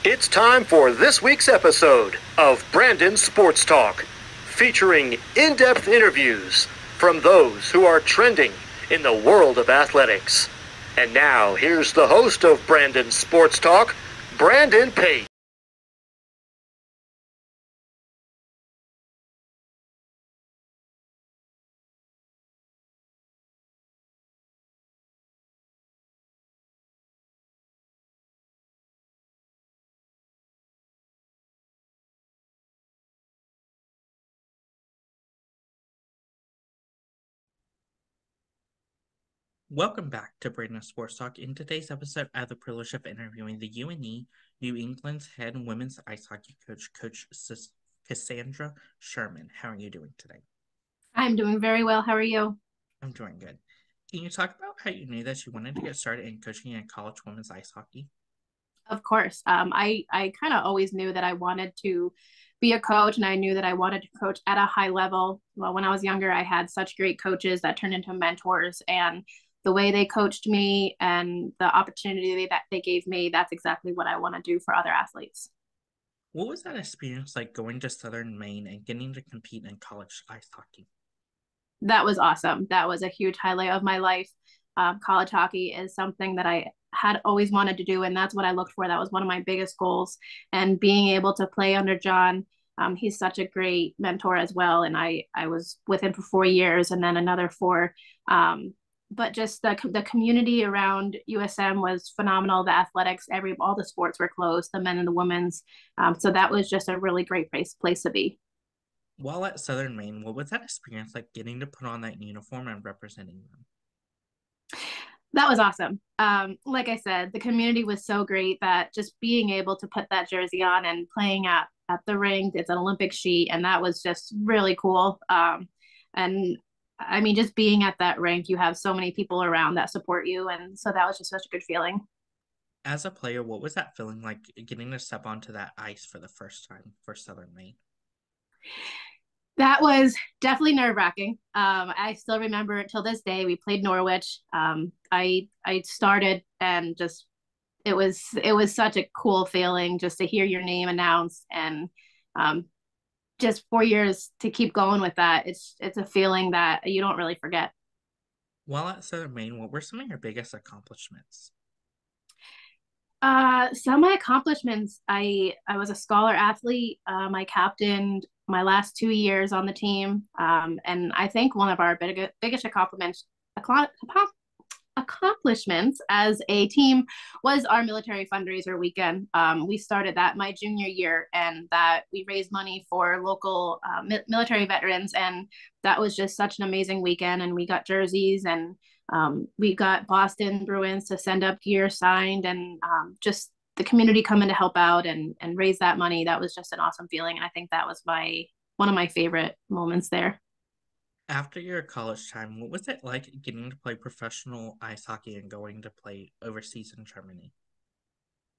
It's time for this week's episode of Brandon Sports Talk, featuring in-depth interviews from those who are trending in the world of athletics. And now, here's the host of Brandon Sports Talk, Brandon Pate. Welcome back to Brandon Sports Talk. In today's episode, I have the privilege of interviewing the UNE New England's head women's ice hockey coach, Coach Cassandra Sherman. How are you doing today? I'm doing very well. How are you? I'm doing good. Can you talk about how you knew that you wanted to get started in coaching in college women's ice hockey? Of course. I kind of always knew that I wanted to be a coach, and I knew that I wanted to coach at a high level. Well, when I was younger, I had such great coaches that turned into mentors, and the way they coached me and the opportunity that they gave me, that's exactly what I want to do for other athletes. What was that experience like going to Southern Maine and getting to compete in college ice hockey? That was awesome. That was a huge highlight of my life. College hockey is something that I had always wanted to do, and that's what I looked for. That was one of my biggest goals. And being able to play under John, he's such a great mentor as well. And I was with him for 4 years, and then another four. But just the community around USM was phenomenal. The athletics, all the sports were closed, the men and the women's. So that was just a really great place to be. While at Southern Maine, what was that experience like getting to put on that uniform and representing them? That was awesome. Like I said, the community was so great that just being able to put that jersey on and playing at the rink, it's an Olympic sheet, and that was just really cool. And I mean, just being at that rink, you have so many people around that support you, and so that was just such a good feeling. As a player, what was that feeling like getting to step onto that ice for the first time for Southern Maine? That was definitely nerve wracking. I still remember it till this day. We played Norwich. I started and just it was such a cool feeling just to hear your name announced, and um, just 4 years to keep going with that. It's a feeling that you don't really forget. While at Southern Maine, what were some of your biggest accomplishments? Some of my accomplishments. I was a scholar athlete. I captained my last 2 years on the team, and I think one of our biggest accomplishments as a team was our military fundraiser weekend. We started that my junior year, and that we raised money for local military veterans, and that was just such an amazing weekend. And we got jerseys, and we got Boston Bruins to send up gear signed, and just the community coming to help out and raise that money. That was just an awesome feeling, and I think that was my one of my favorite moments there. After your college time, what was it like getting to play professional ice hockey and going to play overseas in Germany?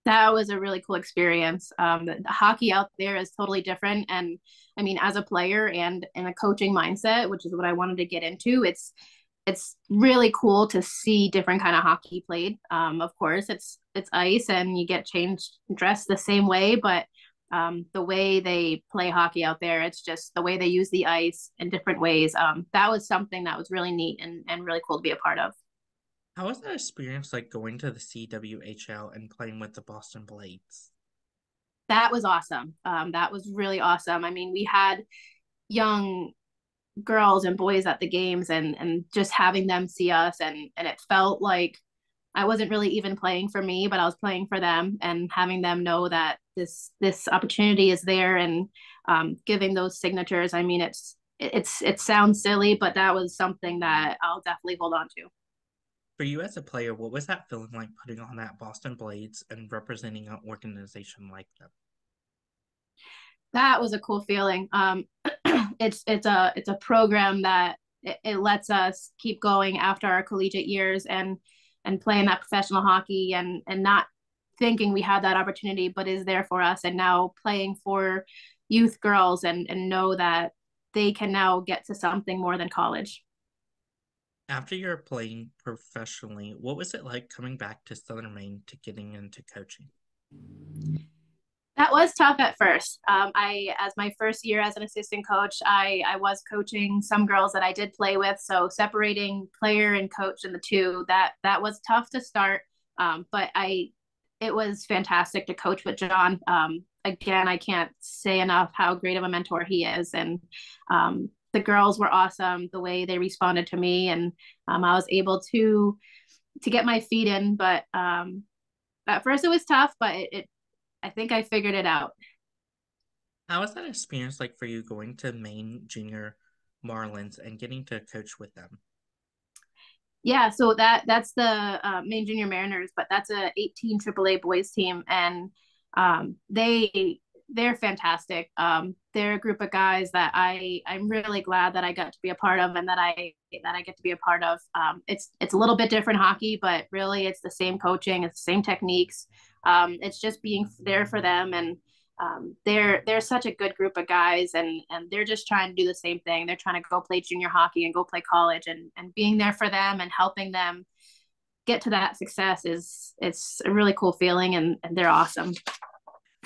That was a really cool experience. The hockey out there is totally different, and I mean, as a player and in a coaching mindset, which is what I wanted to get into, it's really cool to see different kind of hockey played. Of course, it's ice, and you get changed, dressed the same way, but the way they play hockey out there, it's just the way they use the ice in different ways. That was something that was really neat and really cool to be a part of. How was that experience like going to the CWHL and playing with the Boston Blades? That was awesome. That was really awesome. I mean, we had young girls and boys at the games, and just having them see us, and it felt like I wasn't really even playing for me, but I was playing for them, and having them know that this opportunity is there, and giving those signatures. I mean, it sounds silly, but that was something that I'll definitely hold on to. For you as a player, what was that feeling like putting on that Boston Blades and representing an organization like them? That was a cool feeling. It's a program that it lets us keep going after our collegiate years, and playing that professional hockey, and not thinking we had that opportunity, but is there for us, and now playing for youth girls, and know that they can now get to something more than college. After you're playing professionally, what was it like coming back to Southern Maine to getting into coaching? That was tough at first. As my first year as an assistant coach, I was coaching some girls that I did play with. So separating player and coach in the two, that was tough to start. But it was fantastic to coach with John. Again, I can't say enough how great of a mentor he is. And the girls were awesome the way they responded to me. And I was able to get my feet in. But at first it was tough, but I think I figured it out. How was that experience like for you going to Maine Junior Marlins and getting to coach with them? Yeah, so that's the Maine Junior Mariners, but that's a 18 AAA boys team, and they're fantastic. They're a group of guys that I'm really glad that I got to be a part of, and that I get to be a part of. It's a little bit different hockey, but really it's the same coaching, it's the same techniques. It's just being there for them, and they're such a good group of guys, and they're just trying to do the same thing. They're trying to go play junior hockey and go play college, and being there for them and helping them get to that success is it's a really cool feeling, and they're awesome.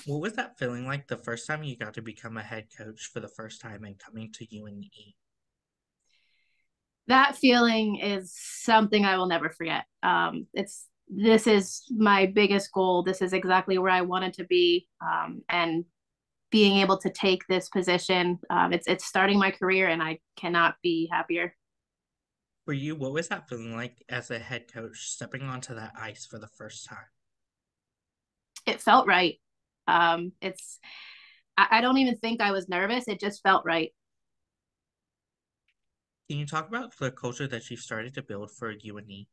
What was that feeling like the first time you got to become a head coach for the first time and coming to UNE? That feeling is something I will never forget. This is my biggest goal. This is exactly where I wanted to be, and being able to take this position, it's starting my career, and I cannot be happier. For you, what was that feeling like as a head coach stepping onto that ice for the first time? It felt right. It's I don't even think I was nervous. It just felt right. Can you talk about the culture that you started to build for UNE?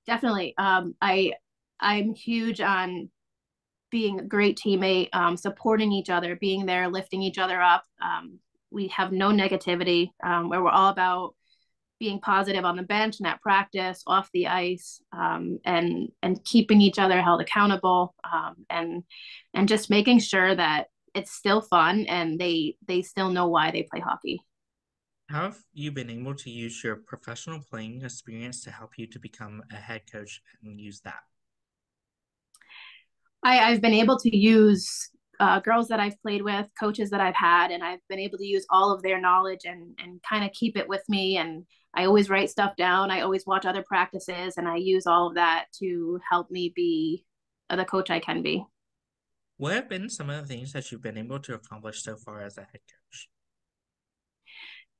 Definitely. I'm huge on being a great teammate, supporting each other, being there, lifting each other up. We have no negativity, where we're all about being positive on the bench and at practice, off the ice, and keeping each other held accountable, and just making sure that it's still fun and they still know why they play hockey. How have you been able to use your professional playing experience to help you to become a head coach and use that? I've been able to use girls that I've played with, coaches that I've had, and I've been able to use all of their knowledge and kind of keep it with me. And I always write stuff down. I always watch other practices, and I use all of that to help me be the coach I can be. What have been some of the things that you've been able to accomplish so far as a head coach?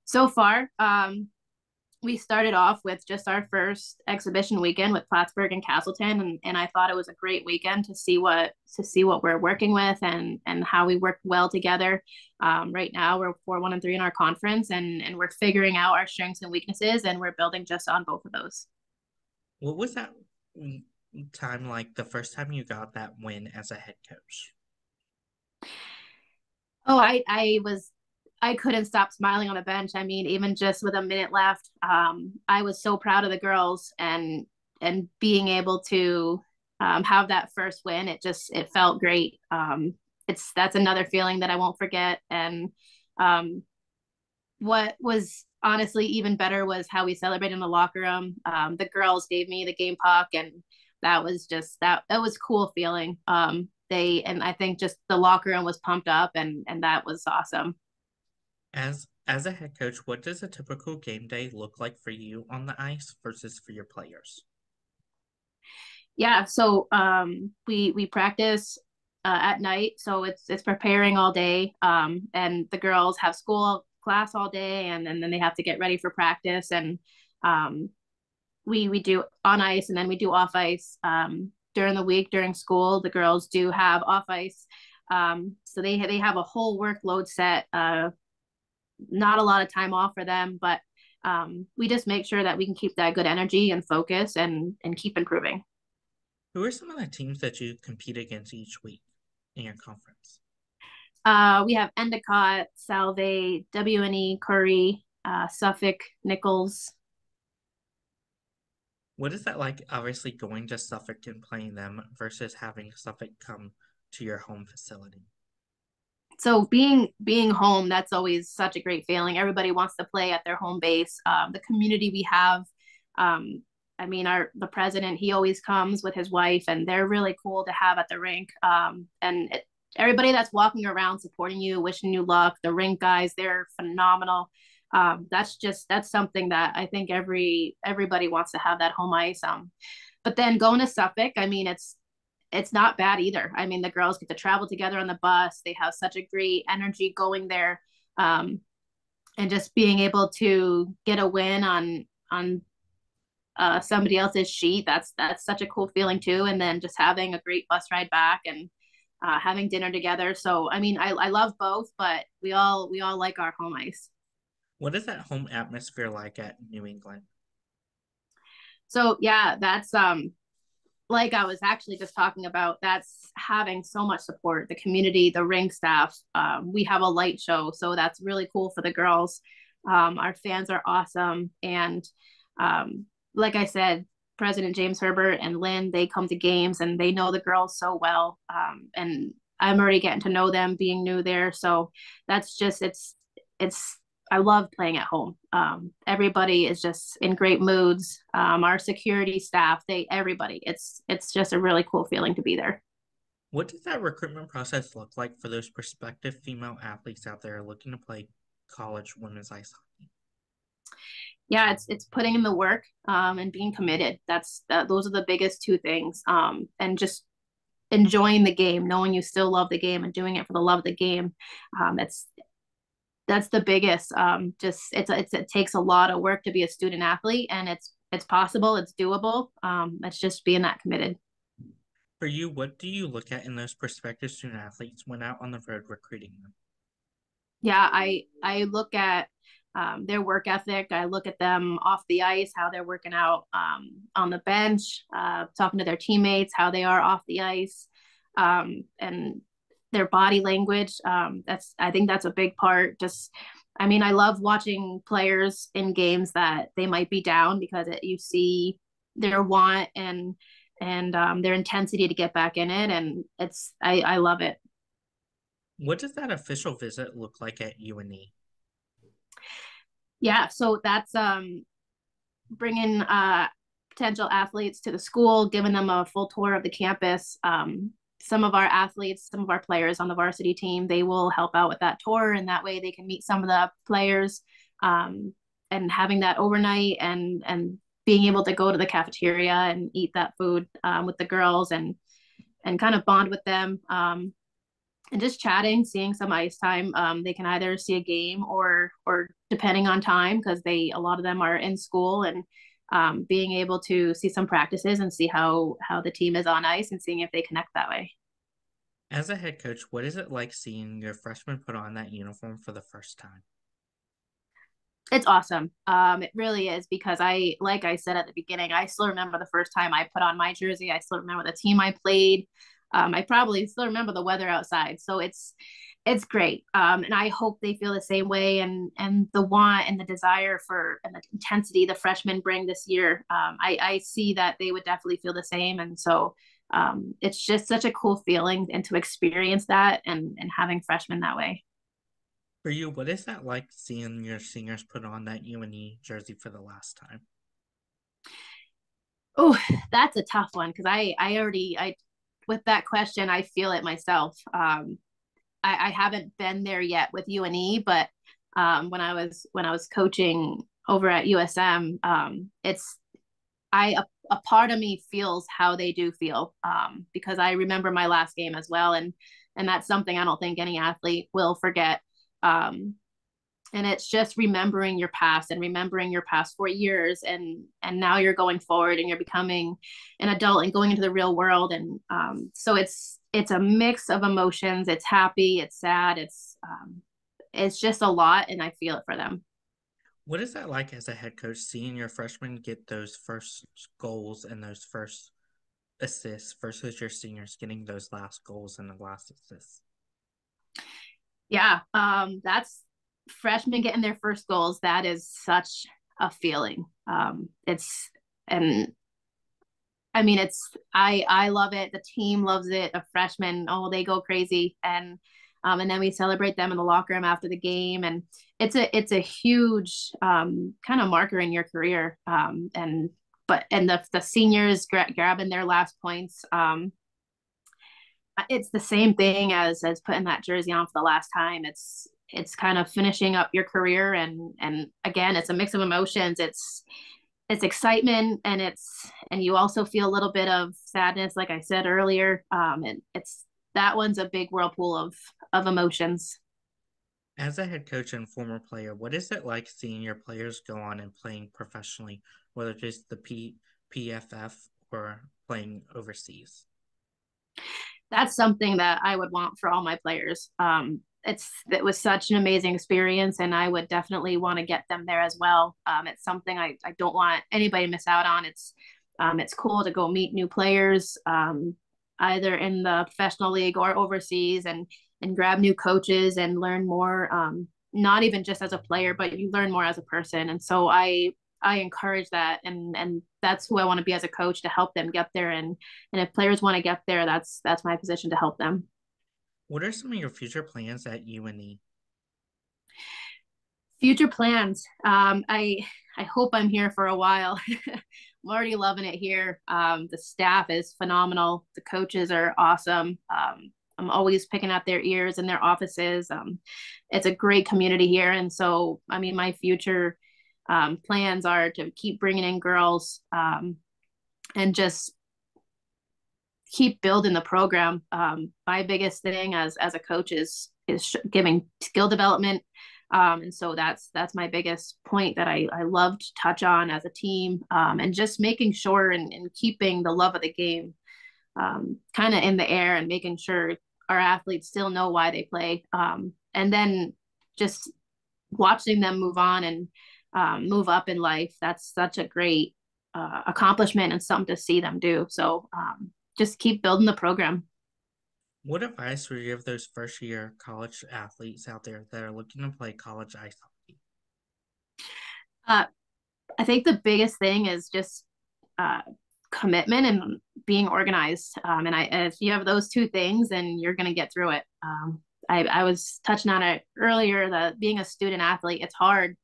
So far, we started off with just our first exhibition weekend with Plattsburgh and Castleton, and I thought it was a great weekend to see what we're working with and how we work well together. Right now we're 4-1-3 in our conference, and we're figuring out our strengths and weaknesses, and we're building just on both of those. What was that time like the first time you got that win as a head coach? Oh, I couldn't stop smiling on the bench. I mean, even just with a minute left, I was so proud of the girls, and being able to have that first win, it felt great. That's another feeling that I won't forget. And um, what was honestly even better was how we celebrated in the locker room. The girls gave me the game puck, and that was just that was cool feeling. And I think just the locker room was pumped up, and that was awesome. As a head coach, what does a typical game day look like for you on the ice versus for your players? Yeah, so we practice at night, so it's preparing all day, and the girls have school class all day, and then they have to get ready for practice, and um, we do on ice, and then we do off ice. During the week during school, the girls do have off ice, so they have a whole workload set. Not a lot of time off for them, but we just make sure that we can keep that good energy and focus, and keep improving. Who are some of the teams that you compete against each week in your conference? We have Endicott, Salve, WNE, Curry, Suffolk, Nichols. What is that like, obviously, going to Suffolk and playing them versus having Suffolk come to your home facility? So being home, that's always such a great feeling. Everybody wants to play at their home base. The community we have, um, I mean, the president, he always comes with his wife, and they're really cool to have at the rink. Everybody that's walking around supporting you, wishing you luck, the rink guys, they're phenomenal. That's something that I think everybody wants to have that home ice. But then going to Suffolk, I mean, it's not bad either. I mean, the girls get to travel together on the bus. They have such a great energy going there. And just being able to get a win on somebody else's sheet, that's such a cool feeling too. And then just having a great bus ride back and having dinner together. So I mean, I love both, but we all like our home ice. What is that home atmosphere like at New England? So yeah, that's like I was actually just talking about, that's having so much support, the community, the ring staff. We have a light show, so that's really cool for the girls. Our fans are awesome. And like I said, President James Herbert and Lynn, they come to games and they know the girls so well. And I'm already getting to know them being new there. So that's just, it's I love playing at home. Everybody is just in great moods. Our security staff, everybody. It's just a really cool feeling to be there. What does that recruitment process look like for those prospective female athletes out there looking to play college women's ice hockey? Yeah, it's putting in the work and being committed. Those are the biggest two things. And just enjoying the game, knowing you still love the game and doing it for the love of the game. That's the biggest. Just it takes a lot of work to be a student athlete, and it's possible, it's doable. It's just being that committed. For you, what do you look at in those prospective student athletes when out on the road recruiting them? Yeah, I look at their work ethic. I look at them off the ice, how they're working out on the bench, talking to their teammates, how they are off the ice, and their body language. I think that's a big part. Just, I mean, I love watching players in games that they might be down because you see their want and their intensity to get back in it, and I love it. What does that official visit look like at UNE? Yeah, so that's bringing potential athletes to the school, giving them a full tour of the campus. Some of our athletes, some of our players on the varsity team, they will help out with that tour, and that way they can meet some of the players, and having that overnight and being able to go to the cafeteria and eat that food with the girls and kind of bond with them, and just chatting, seeing some ice time. They can either see a game or depending on time, because a lot of them are in school, and being able to see some practices and see how the team is on ice and seeing if they connect that way. As a head coach, what is it like seeing your freshmen put on that uniform for the first time? It's awesome. It really is, because like I said at the beginning, I still remember the first time I put on my jersey. I still remember the team I played. I probably still remember the weather outside. So it's great. And I hope they feel the same way, and the want and the desire for and the intensity the freshmen bring this year. I see that they would definitely feel the same. And so it's just such a cool feeling, and to experience that and having freshmen that way. For you, what is that like seeing your seniors put on that UNE jersey for the last time? Oh, that's a tough one, because I with that question, I feel it myself. I haven't been there yet with UNE, but when I was coaching over at USM, a part of me feels how they do feel, because I remember my last game as well, and that's something I don't think any athlete will forget. And it's just remembering your past and remembering your past 4 years, and now you're going forward and you're becoming an adult and going into the real world. And so it's a mix of emotions. It's happy, it's sad, it's just a lot, and I feel it for them. What is that like as a head coach, seeing your freshmen get those first goals and those first assists versus your seniors getting those last goals and the last assists? Yeah, that's freshmen getting their first goals. That is such a feeling. And I mean, I love it. The team loves it. The freshmen, oh, they go crazy. And then we celebrate them in the locker room after the game. And it's a huge kind of marker in your career. And but and the seniors grabbing their last points. It's the same thing as putting that jersey on for the last time. It's kind of finishing up your career, and again, it's a mix of emotions. It's excitement, and you also feel a little bit of sadness, like I said earlier. And it's that one's a big whirlpool of emotions. As a head coach and former player, what is it like seeing your players go on and playing professionally, whether it's the PFF or playing overseas? That's something that I would want for all my players. It was such an amazing experience, and I would definitely want to get them there as well. It's something I don't want anybody to miss out on. It's cool to go meet new players, either in the professional league or overseas, and grab new coaches and learn more. Not even just as a player, but you learn more as a person. And so I encourage that, and that's who I want to be as a coach, to help them get there. And if players want to get there, that's my position, to help them. What are some of your future plans at UNE? Future plans. I hope I'm here for a while. I'm already loving it here. The staff is phenomenal. The coaches are awesome. I'm always picking up their ears in their offices. It's a great community here, and so I mean, my future plans are to keep bringing in girls, and just keep building the program. My biggest thing as a coach is giving skill development. And so that's my biggest point that I love to touch on as a team, and just making sure and keeping the love of the game kind of in the air, and making sure our athletes still know why they play. And then just watching them move on and move up in life. That's such a great accomplishment, and something to see them do. So just keep building the program. What advice would you give those first year college athletes out there that are looking to play college ice hockey? Uh, I think the biggest thing is just commitment and being organized. And if you have those two things, then you're going to get through it. I was touching on it earlier, that being a student athlete, it's hard.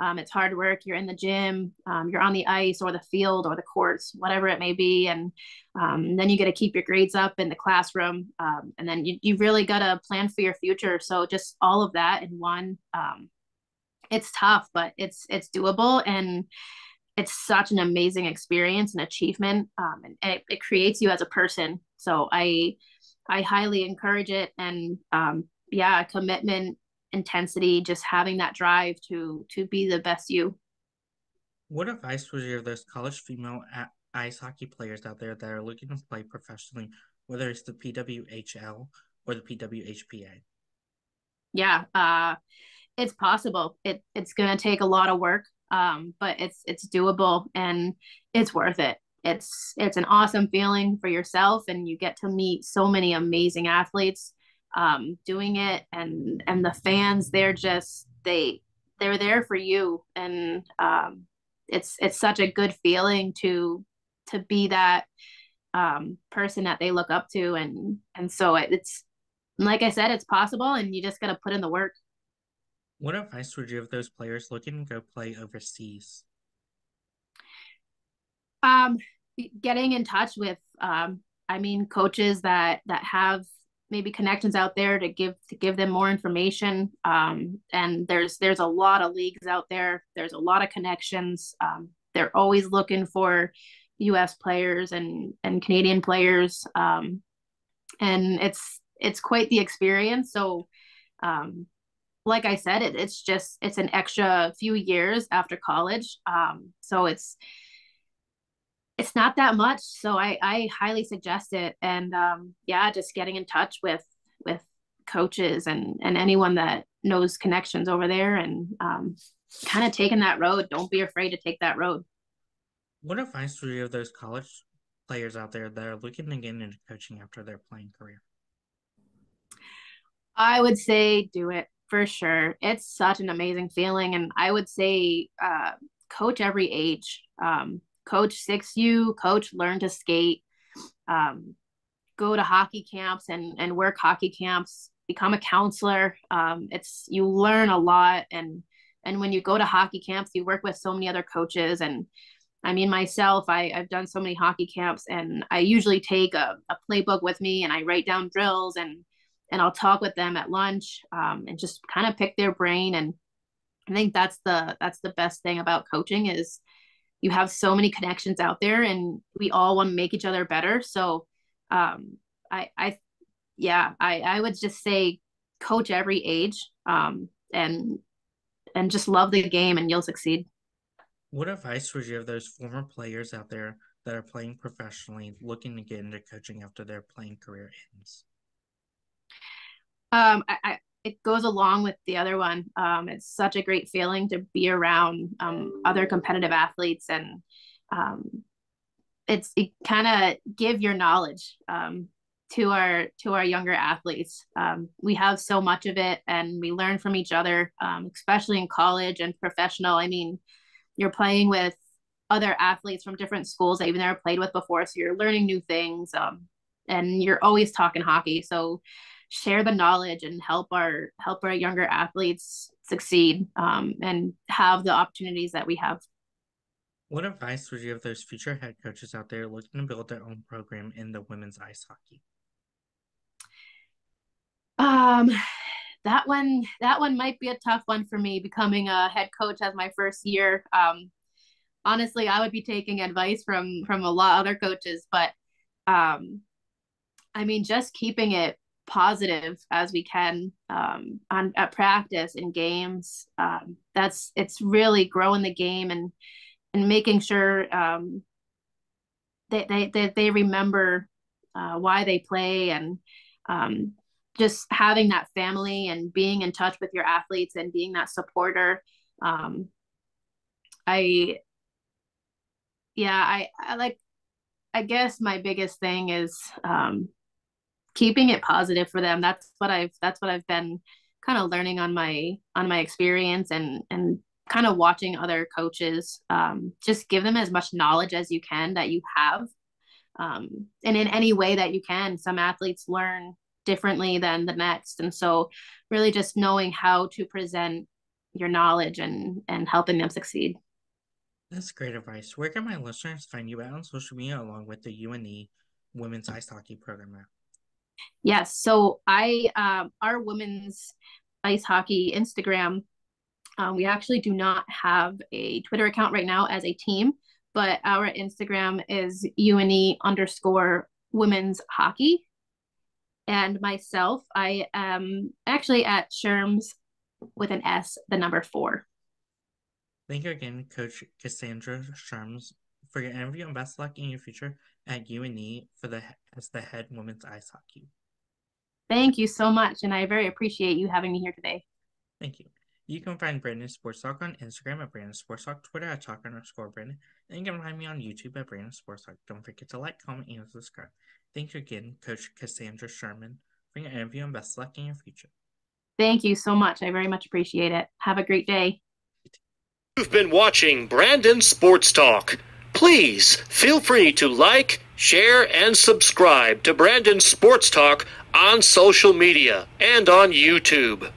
It's hard work. You're in the gym, you're on the ice or the field or the courts, whatever it may be. And then you got to keep your grades up in the classroom. And then you really got to plan for your future. So just all of that in one. It's tough, but it's doable. And it's such an amazing experience and achievement. And it creates you as a person. So I highly encourage it. And yeah, commitment, intensity, just having that drive to be the best you. What advice would you give those college female ice hockey players out there that are looking to play professionally, whether it's the PWHL or the PWHPA? Yeah, it's possible. It's gonna take a lot of work, but it's doable, and it's worth it. It's an awesome feeling for yourself, and you get to meet so many amazing athletes doing it, and the fans, they're there for you. And it's such a good feeling to be that person that they look up to. And so it's like I said, it's possible, and you just got to put in the work. What advice would you give those players looking to go play overseas? um Getting in touch with I mean, coaches that have maybe connections out there to give them more information. And there's a lot of leagues out there. There's a lot of connections. They're always looking for US players and Canadian players. And it's quite the experience. So like I said, it's an extra few years after college. So it's not that much. So I highly suggest it. And yeah, just getting in touch with coaches and anyone that knows connections over there, and kind of taking that road. Don't be afraid to take that road. What advice would you give those college players out there that are looking to get into coaching after their playing career? I would say do it for sure. It's such an amazing feeling. And I would say coach every age. Coach 6U, coach learn to skate, go to hockey camps and work hockey camps, become a counselor. You learn a lot. And when you go to hockey camps, you work with so many other coaches, and I mean, myself, I've done so many hockey camps, and I usually take a playbook with me, and I write down drills, and I'll talk with them at lunch, and just kind of pick their brain. And I think that's the best thing about coaching is you have so many connections out there, and we all want to make each other better. So, I yeah, I would just say coach every age, and just love the game, and you'll succeed. What advice would you have those former players out there that are playing professionally looking to get into coaching after their playing career ends? It goes along with the other one. It's such a great feeling to be around other competitive athletes, and um, it kind of give your knowledge to our younger athletes. We have so much of it, and we learn from each other, especially in college and professional. I mean, you're playing with other athletes from different schools that you've never played with before, so you're learning new things, and you're always talking hockey. So share the knowledge and help our younger athletes succeed, and have the opportunities that we have. What advice would you have those future head coaches out there looking to build their own program in the women's ice hockey? Um, that one might be a tough one for me, becoming a head coach as my first year. Honestly, I would be taking advice from a lot of other coaches, but um, I mean, just keeping it positive as we can, on at practice in games. It's really growing the game, and making sure they remember why they play, and um, just having that family and being in touch with your athletes and being that supporter. Um, I yeah, I like, I guess my biggest thing is keeping it positive for them. That's what I've been kind of learning on my experience, and kind of watching other coaches. Just give them as much knowledge as you can that you have, and in any way that you can. Some athletes learn differently than the next, and so really just knowing how to present your knowledge, and helping them succeed. That's great advice. Where can my listeners find you at on social media along with the UNE women's ice hockey program at? Yes, so our women's ice hockey Instagram, we actually do not have a Twitter account right now as a team, but our Instagram is UNE _women's hockey. And myself, I am actually at Sherms with an S, the number 4. Thank you again, Coach Cassandra Sherman, for your interview, and best luck in your future at UNE as the head women's ice hockey. Thank you so much, and I very appreciate you having me here today. Thank you. You can find Brandon Sports Talk on Instagram at Brandon Sports Talk, Twitter at Talk_Brandon, and you can find me on YouTube at Brandon Sports Talk. Don't forget to like, comment, and subscribe. Thank you again, Coach Cassandra Sherman, for your interview, and best luck in your future. Thank you so much. I very much appreciate it. Have a great day. You've been watching Brandon Sports Talk. Please feel free to like, share, and subscribe to Brandon Sports Talk on social media and on YouTube.